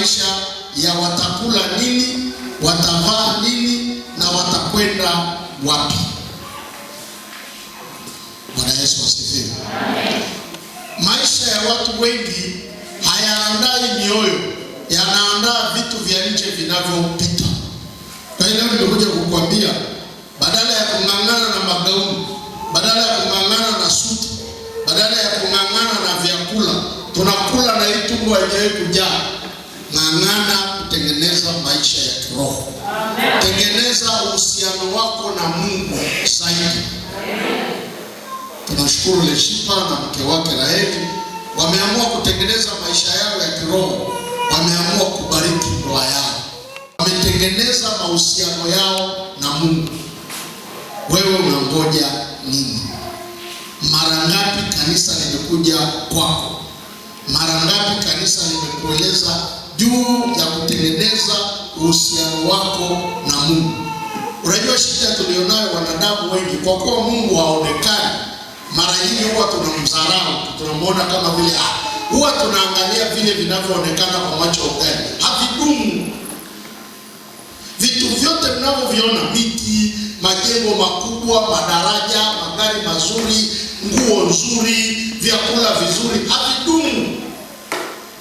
maisha ya watakula nini, watavaa nini na watakwenda wapi. Bwana Yesu asifiwe. Amen. Maisha ya watu wengi hayaandai mioyo, yanaandaa vitu vya nje vinavyopita. Kwa hiyo leo nimekuja kukuambia, badala ya kung'ang'ana na magauni, badala ya kung'ang'ana na suti, badala ya kung'ang'ana na vyakula tunakula na hii tumbo haijawahi kujaa, ng'ang'ana kutengeneza maisha ya kiroho. Amen. Tengeneza uhusiano wako na Mungu zaidi. Tunashukuru Leshipa na mke wake Raheli wameamua kutengeneza maisha yao ya kiroho, wameamua kubariki ndoa yao, wametengeneza mahusiano yao na Mungu. Wewe unangoja nini? Mara ngapi kanisa limekuja kwako? Mara ngapi kanisa limekueleza juu ya kutengeneza uhusiano wako na Mungu? Unajua shida tulionayo wanadamu wengi, kwa kuwa Mungu haonekani, mara nyingi huwa tunamdharau, tunamwona kama vile huwa tunaangalia vile vinavyoonekana kwa macho gani, havidumu. Vitu vyote mnavyoviona, miti, majengo makubwa, madaraja, magari mazuri, nguo nzuri, vyakula vizuri, havidumu.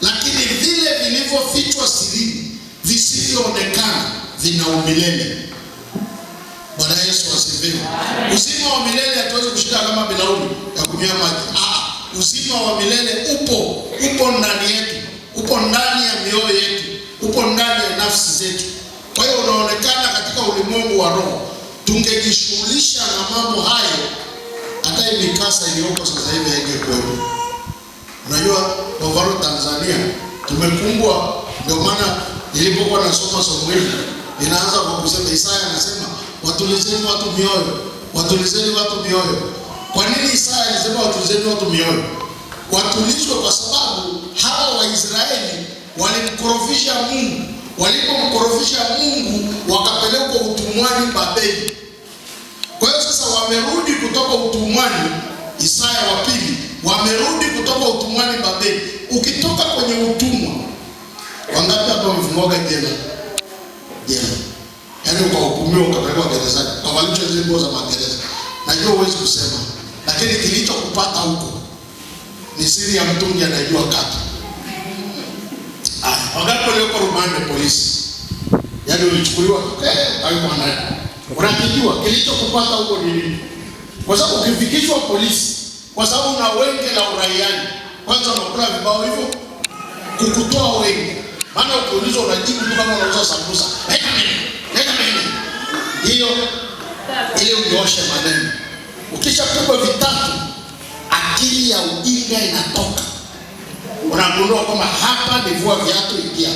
Lakini vile vilivyofichwa sirini, visivyoonekana, vina umilele. Bwana Yesu asifiwe. Uzima wa milele hatuwezi kushika kama bilauri ya kunywea maji. Uzima wa milele upo ndani yetu, upo ndani ya mioyo yetu, upo ndani ya nafsi zetu. Kwa hiyo unaonekana katika ulimwengu wa roho. Tungejishughulisha na mambo hayo, hata hii mikasa iliyoko sasa hivi haingekuwepo. Unajua Novaro Tanzania tumekumbwa, ndio maana nilipokuwa nasoma somo hili inaanza kwa kusema, Isaya anasema watulizeni watu mioyo, watulizeni watu mioyo. Kwa nini Isaya alisema watulizeni watu mioyo? Watulizwe kwa sababu hawa Waisraeli walimkorofisha Mungu. Walipomkorofisha Mungu wakapelekwa utumwani Babeli. Kwa hiyo sasa wamerudi kutoka utumwani, Isaya wa pili, wamerudi kutoka utumwani Babeli. Ukitoka kwenye utumwa, wangapi hapa wamefungwa jela? Jela. Yaani ukahukumiwa ukapelekwa gerezani, kavalishwa zile nguo za magereza. Najua huwezi kusema, lakini kilichokupata huko ni siri ya mtungi anajua kata. Wangapi walioko rumande polisi? Yaani ulichukuliwa hayuko ndani. Unakijua kilichokupata huko ni nini? Kwa sababu ukifikishwa polisi, kwa sababu una wenge la uraiani, kwanza unakula vibao hivyo kukutoa wenge. Maana ukiulizwa unajibu tu kama unauza sambusa. Hiyo ile unyoshe maneno. Ukishapigwa vitatu, akili ya ujinga inatoka. Unagundua kwamba hapa ni vua viatu, ingia.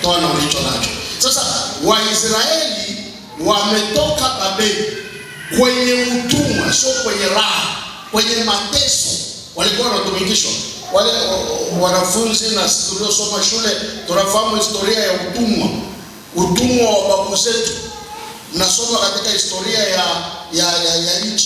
Toa na ulicho nacho. Sasa Waisraeli wametoka Babeli kwenye utumwa, sio kwenye raha, kwenye mateso walikuwa wanatumikishwa. Wale wanafunzi na sisi tuliosoma shule tunafahamu historia ya utumwa. Utumwa wa babu zetu. Nasoma katika historia ya nchi.